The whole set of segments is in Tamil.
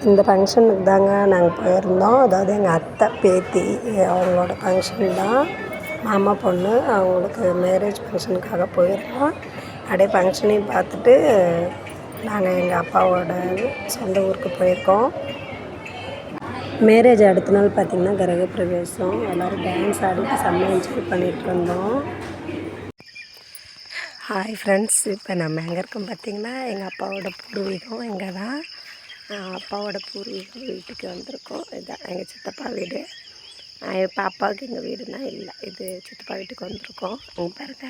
இந்த ஃபங்க்ஷனுக்கு தாங்க நாங்கள் போயிருந்தோம். அதாவது எங்கள் அத்தை, பேத்தி அவங்களோட ஃபங்க்ஷன் தான். மாமா பொண்ணு அவங்களுக்கு மேரேஜ் ஃபங்க்ஷனுக்காக போயிருந்தோம். அப்படியே ஃபங்க்ஷனையும் பார்த்துட்டு நாங்கள் எங்கள் அப்பாவோட சொந்த ஊருக்கு போயிருக்கோம். மேரேஜ் அடுத்த நாள் பார்த்திங்கன்னா கிரகப்பிரவேசம். எல்லோரும் டான்ஸ் ஆடிட்டு செம்ம என்ஜாய் பண்ணிகிட்டு இருந்தோம். ஹாய் ஃப்ரெண்ட்ஸ், இப்போ நம்ம எங்கே இருக்கோம் பார்த்திங்கன்னா எங்கள் அப்பாவோட பூர்வீகம் இங்கே தான். அப்பாவோட பூர்வீகம் வீட்டுக்கு வந்திருக்கோம். இதுதான் எங்கள் சித்தப்பா வீடு. இப்போ அப்பாவுக்கு எங்கள் வீடுனா இல்லை, இது சித்தப்பா வீட்டுக்கு வந்திருக்கோம். இங்கே பாருங்க,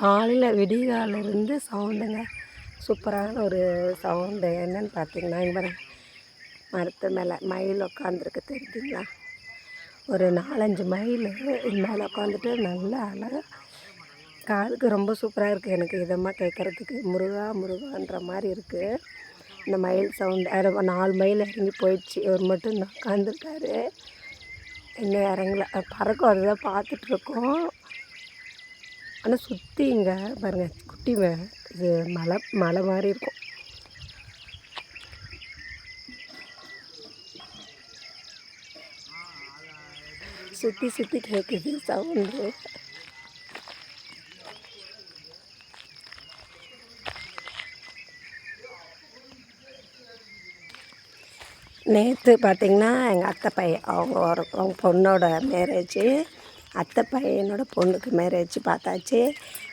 காலையில் விடிகாலிருந்து சவுண்டுங்க, சூப்பரான ஒரு சவுண்டு. என்னென்னு பார்த்தீங்கன்னா இங்கே பாருங்க, மரத்து மேலே மயில் உட்காந்துருக்கு தெரியுதுங்களா? ஒரு 4-5 மயில் இது மேலே உட்காந்துட்டு நல்லா அழகாக, காதுக்கு ரொம்ப சூப்பராக இருக்குது. எனக்கு இதமாக கேட்குறதுக்கு முருகா முருகான்ற மாதிரி இருக்குது இந்த மயில் சவுண்டு. அது 4 மயில் இறங்கி போயிடுச்சு, இவர் மட்டும் இன்னும் உட்காந்துருக்காரு, இன்னும் இறங்கல. பறக்கும், அதுதான் பார்த்துட்ருக்கோம். ஆனால் சுற்றி இங்கே பாருங்கள், குட்டி இது மலை மாதிரி இருக்கும். சுற்றி சுற்றி கேட்குது சவுண்டு. நேற்று பார்த்திங்கன்னா எங்கள் அத்தை பையன் அவங்க பொண்ணோட மேரேஜு. அத்தை பையனோட பொண்ணுக்கு மேரேஜ் பார்த்தாச்சு.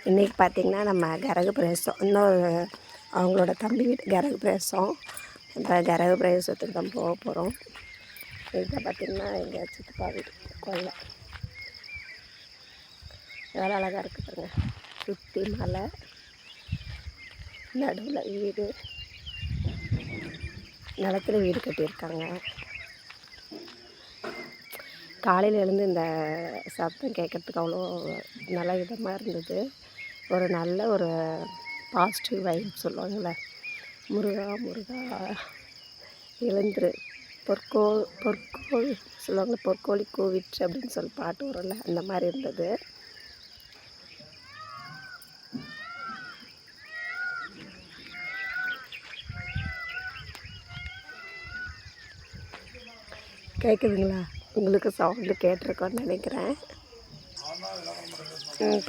இன்றைக்கி பார்த்திங்கன்னா நம்ம கிரகப்பிரவேசம், இன்னொரு அவங்களோட தம்பி வீட்டு கிரகப்பிரவேசம். இப்போ கிரகப்பிரவேசத்துக்கு தான் போக போகிறோம். இதை பார்த்திங்கன்னா எங்கள் சித்தப்பா வீட்டு கொல்லை எவ்வளோ அழகாக இருக்குது பாருங்க. சுற்றி மலை, நடுவில் வீடு, நிலத்துல வீடு கட்டியிருக்காங்க. காலையில் எழுந்து இந்த சத்தம் கேட்குறதுக்கு அவ்வளோ நல்ல விதமாக இருந்தது. ஒரு நல்ல ஒரு பாசிட்டிவ் வைப் சொல்லுவாங்கள்ல, முருகா முருகா எழுந்துரு, பொற்கோழி சொல்லுவாங்க, பொற்கோழி கூவிற்று அப்படின்னு சொல்லி பாட்டு வரும்ல, அந்த மாதிரி இருந்தது. கேட்குதுங்களா? உங்களுக்கு சவுண்டு கேட்டிருக்கோன்னு நினைக்கிறேன்.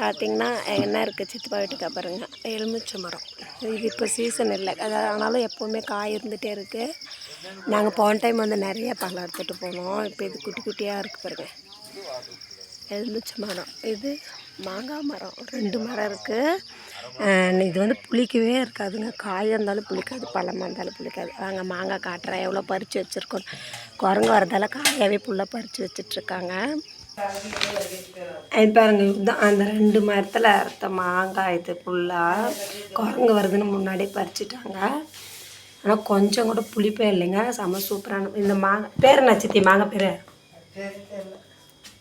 பார்த்திங்கன்னா என்ன இருக்குது சித்தப்பா வீட்டுக்கு பாருங்க, எலுமிச்சை மரம். இது இப்போ சீசன் இல்லை, அதாவது ஆனாலும் எப்போவுமே காய் இருந்துகிட்டே இருக்குது. நாங்கள் போன டைம் வந்து நிறைய பழம் எடுத்துகிட்டு போனோம். இப்போ இது குட்டி குட்டியாக இருக்குது பாருங்க, எலுமிச்சை மரம். இது மாங்காய் மரம், 2 மரம் இருக்குது. இது வந்து புளிக்கவே இருக்காதுங்க, காயாக இருந்தாலும் புளிக்காது, பழமாக இருந்தாலும் புளிக்காது. வாங்க மாங்காய் காட்டுறேன் எவ்வளோ பறித்து வச்சுருக்கோம். குரங்கு வரதால் காயாகவே ஃபுல்லாக பறித்து வச்சிட்ருக்காங்க. அது பாருங்க, இதுதான் அந்த 2 மரத்தில் அறுத்த மாங்காய். இது ஃபுல்லாக குரங்கு வருதுன்னு முன்னாடியே பறிச்சிட்டாங்க. ஆனால் கொஞ்சம் கூட புளிப்பே இல்லைங்க, செம்ம சூப்பரான இந்த மாங்காய். பேர் என்ன சித்தி மாங்காய்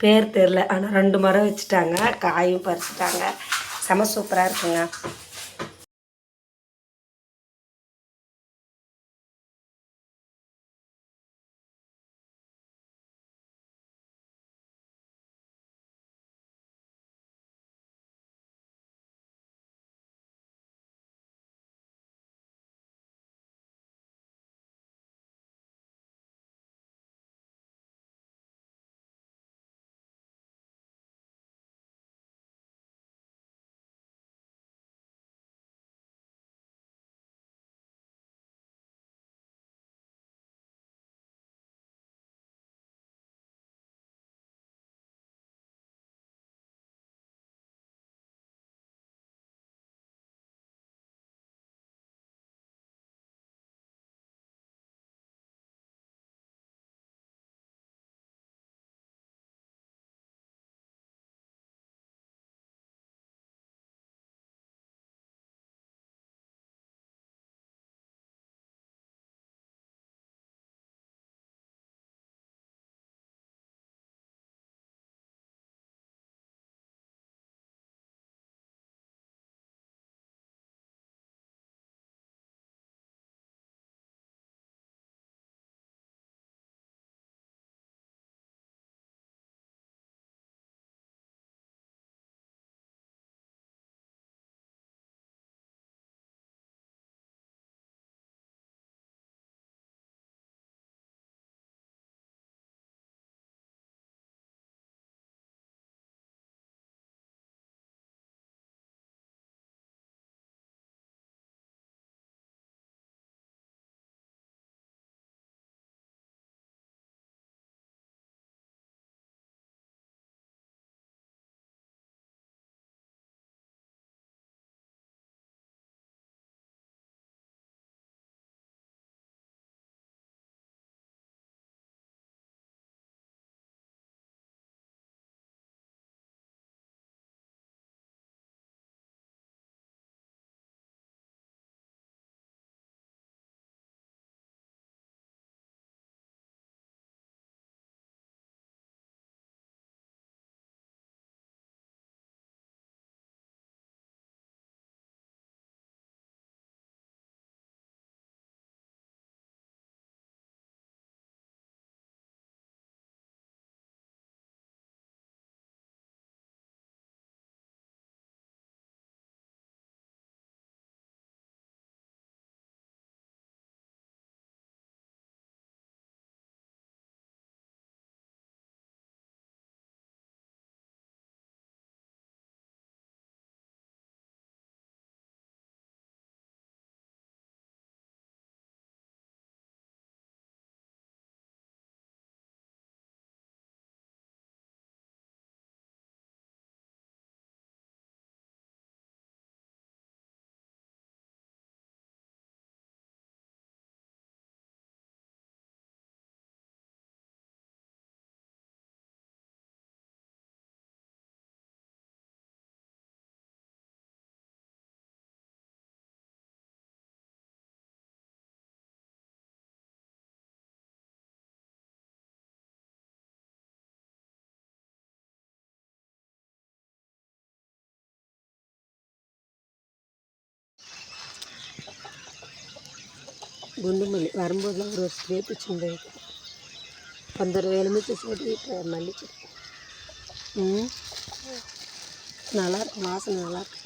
பேர் தெரில, ஆனால் 2 மரம் வச்சுட்டாங்க, காயும் பறிச்சிட்டாங்க, செம்ம சூப்பராக இருக்குங்க. குண்டு மல்லி வரும்போதெல்லாம் ஒரு ஸ்ப்ரே பிடிச்சின்னு போயிருக்கேன். அந்த எலுமிச்சை செடி மல்லி செடி. நல்லாயிருக்கும், வாசனை நல்லாயிருக்கு.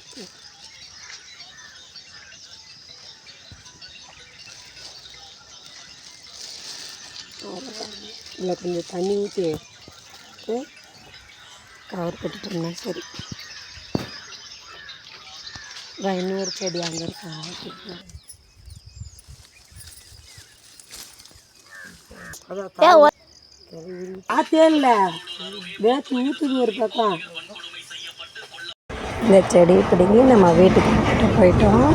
அவ்வளோதான். இல்லை கொஞ்சம் தண்ணி ஊற்றி கவர் கட்டிட்டோம்னா சரி. இன்னொரு செடி அங்கே இருக்கா. ஆத்தேல்ல வேத்து ஊற்றுது ஒரு பக்கம். இந்த செடி பிடிங்கி நம்ம வீட்டுக்கு போயிட்டோம்.